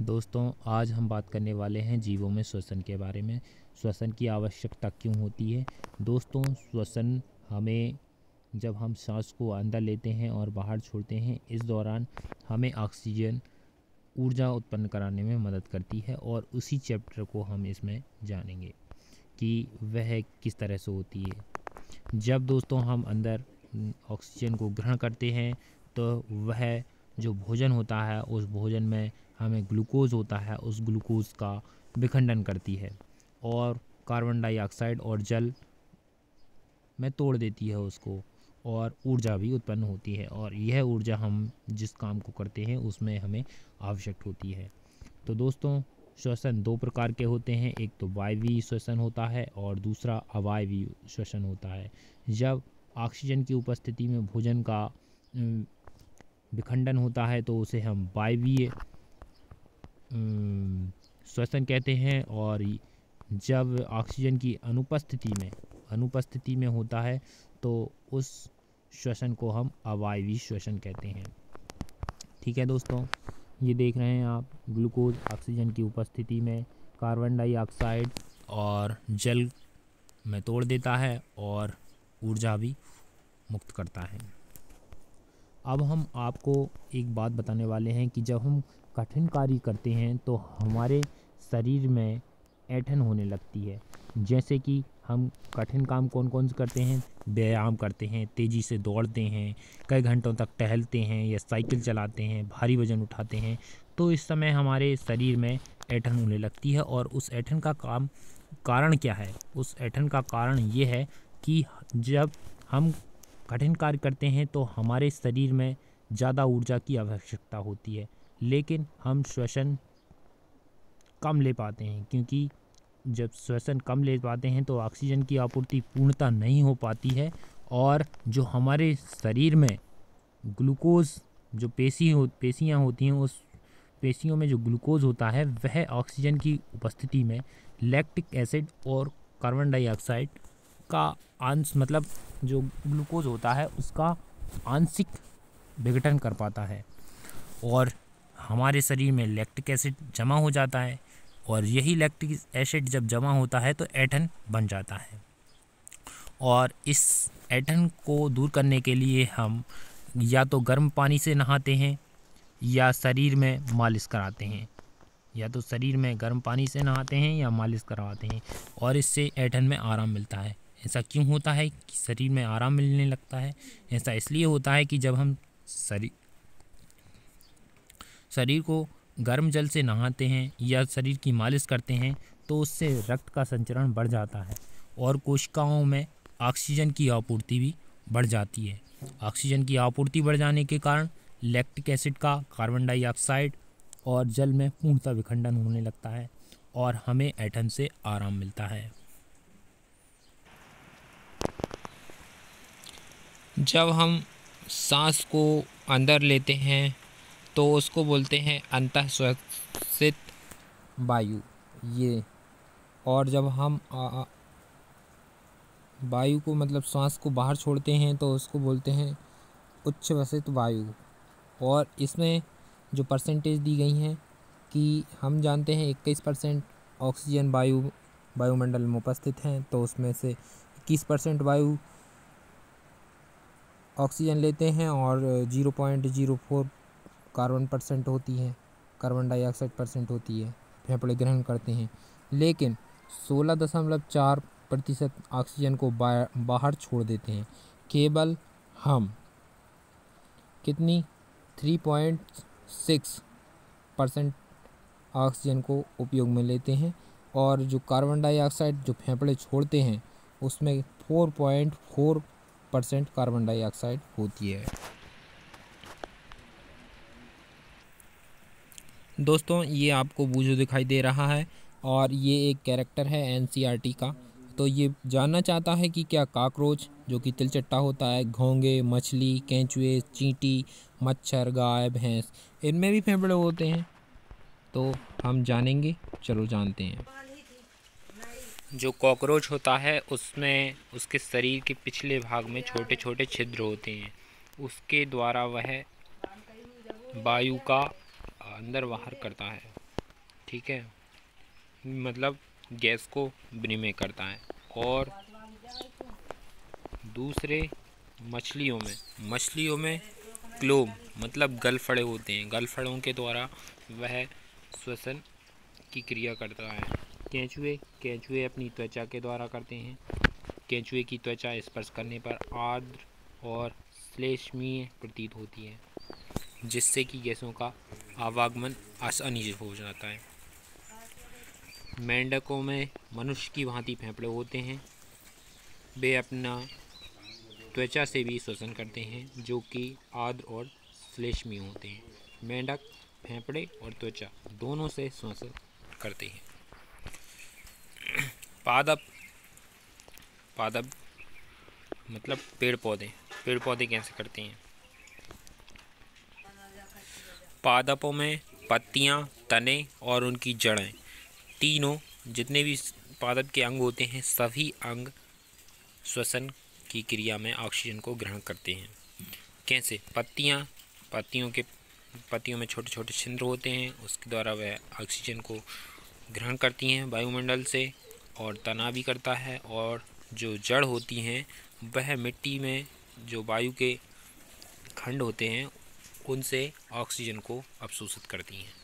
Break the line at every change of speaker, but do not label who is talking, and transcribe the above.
दोस्तों, आज हम बात करने वाले हैं जीवों में श्वसन के बारे में। श्वसन की आवश्यकता क्यों होती है? दोस्तों, श्वसन हमें जब हम सांस को अंदर लेते हैं और बाहर छोड़ते हैं, इस दौरान हमें ऑक्सीजन ऊर्जा उत्पन्न कराने में मदद करती है और उसी चैप्टर को हम इसमें जानेंगे कि वह किस तरह से होती है। जब दोस्तों हम अंदर ऑक्सीजन को ग्रहण करते हैं तो वह जो भोजन होता है, उस भोजन में हमें ग्लूकोज होता है, उस ग्लूकोज का विखंडन करती है और कार्बन डाइऑक्साइड और जल में तोड़ देती है उसको, और ऊर्जा भी उत्पन्न होती है। और यह ऊर्जा हम जिस काम को करते हैं उसमें हमें आवश्यक होती है। तो दोस्तों, श्वसन दो प्रकार के होते हैं। एक तो वायवीय श्वसन होता है और दूसरा अवायवीय श्वसन होता है। जब ऑक्सीजन की उपस्थिति में भोजन का विखंडन होता है तो उसे हम वायवीय श्वसन कहते हैं, और जब ऑक्सीजन की अनुपस्थिति में होता है तो उस श्वसन को हम अवायवीय श्वसन कहते हैं। ठीक है दोस्तों, ये देख रहे हैं आप, ग्लूकोज ऑक्सीजन की उपस्थिति में कार्बन डाइऑक्साइड और जल में तोड़ देता है और ऊर्जा भी मुक्त करता है। अब हम आपको एक बात बताने वाले हैं कि जब हम कठिन कार्य करते हैं तो हमारे शरीर में ऐंठन होने लगती है। जैसे कि हम कठिन काम कौन कौन से करते हैं? व्यायाम करते हैं, तेज़ी से दौड़ते हैं, कई घंटों तक टहलते हैं या साइकिल चलाते हैं, भारी वज़न उठाते हैं, तो इस समय हमारे शरीर में ऐंठन होने लगती है। और उस ऐंठन का कारण क्या है? उस ऐंठन का कारण ये है कि जब हम कठिन कार्य करते हैं तो हमारे शरीर में ज़्यादा ऊर्जा की आवश्यकता होती है, लेकिन हम श्वसन कम ले पाते हैं, क्योंकि जब श्वसन कम ले पाते हैं तो ऑक्सीजन की आपूर्ति पूर्णतः नहीं हो पाती है, और जो हमारे शरीर में ग्लूकोज जो पेशियाँ होती हैं, उस पेशियों में जो ग्लूकोज होता है वह ऑक्सीजन की उपस्थिति में लैक्टिक एसिड और कार्बन डाइऑक्साइड का अंश, मतलब जो ग्लूकोज होता है उसका आंशिक विघटन कर पाता है, और हमारे शरीर में लैक्टिक एसिड जमा हो जाता है। और यही लैक्टिक एसिड जब जमा होता है तो ऐंठन बन जाता है, और इस ऐंठन को दूर करने के लिए हम या तो गर्म पानी से नहाते हैं या शरीर में मालिश कराते हैं, या मालिश करवाते हैं, और इससे ऐंठन में आराम मिलता है। ऐसा क्यों होता है कि शरीर में आराम मिलने लगता है? ऐसा इसलिए होता है कि जब हम शरीर को गर्म जल से नहाते हैं या शरीर की मालिश करते हैं तो उससे रक्त का संचरण बढ़ जाता है और कोशिकाओं में ऑक्सीजन की आपूर्ति भी बढ़ जाती है। ऑक्सीजन की आपूर्ति बढ़ जाने के कारण लैक्टिक एसिड का कार्बन डाइऑक्साइड और जल में पूर्णतः विखंडन होने लगता है और हमें ऐंठन से आराम मिलता है। जब हम सांस को अंदर लेते हैं तो उसको बोलते हैं अंतःश्वसित वायु ये, और जब हम वायु को मतलब सांस को बाहर छोड़ते हैं तो उसको बोलते हैं उच्छ्वसित वायु। और इसमें जो परसेंटेज दी गई हैं कि हम जानते हैं 21% ऑक्सीजन वायुमंडल में उपस्थित हैं, तो उसमें से 21% वायु ऑक्सीजन लेते हैं और 0.04 कार्बन डाइऑक्साइड परसेंट होती है, फेफड़े ग्रहण करते हैं। लेकिन 16.4% ऑक्सीजन को बाहर छोड़ देते हैं। केवल हम 3.6% ऑक्सीजन को उपयोग में लेते हैं, और जो कार्बन डाइऑक्साइड जो फेफड़े छोड़ते हैं उसमें 4.4% कार्बन डाइऑक्साइड होती है। दोस्तों, ये आपको बूझो दिखाई दे रहा है और ये एक कैरेक्टर है एनसीईआरटी का। तो ये जानना चाहता है कि क्या कॉकरोच जो कि तिलचट्टा होता है, घोंगे, मछली, केंचुए, चींटी, मच्छर, गाय, भैंस, इनमें भी फेफड़े होते हैं? तो हम जानेंगे, चलो जानते हैं। जो कॉकरोच होता है उसमें उसके शरीर के पिछले भाग में छोटे छोटे छिद्र होते हैं, उसके द्वारा वह वायु का अंदर बाहर करता है। ठीक है, मतलब गैस को विनिमय करता है। और दूसरे मछलियों में क्लोम मतलब गलफड़े होते हैं, गलफड़ों के द्वारा वह श्वसन की क्रिया करता है। केंचुए अपनी त्वचा के द्वारा करते हैं। केंचुए की त्वचा स्पर्श करने पर आर्द्र और श्लेष्मीय प्रतीत होती है, जिससे कि गैसों का आवागमन आसानी हो जाता है। मेंढकों में मनुष्य की भांति फेफड़े होते हैं। वे अपना त्वचा से भी श्वसन करते हैं, जो कि आर्द्र और श्लेष्मीय होते हैं। मेंढक फेफड़े और त्वचा दोनों से श्वसन करते हैं। पादप मतलब पेड़ पौधे कैसे करते हैं? पादपों में पत्तियां, तने और उनकी जड़ें, तीनों जितने भी पादप के अंग होते हैं, सभी अंग श्वसन की क्रिया में ऑक्सीजन को ग्रहण करते हैं। कैसे? पत्तियों में छोटे छोटे छिद्र होते हैं, उसके द्वारा वह ऑक्सीजन को ग्रहण करती हैं वायुमंडल से, और तना भी करता है। और जो जड़ होती हैं वह मिट्टी में जो वायु के खंड होते हैं उनसे ऑक्सीजन को अवशोषित करती हैं।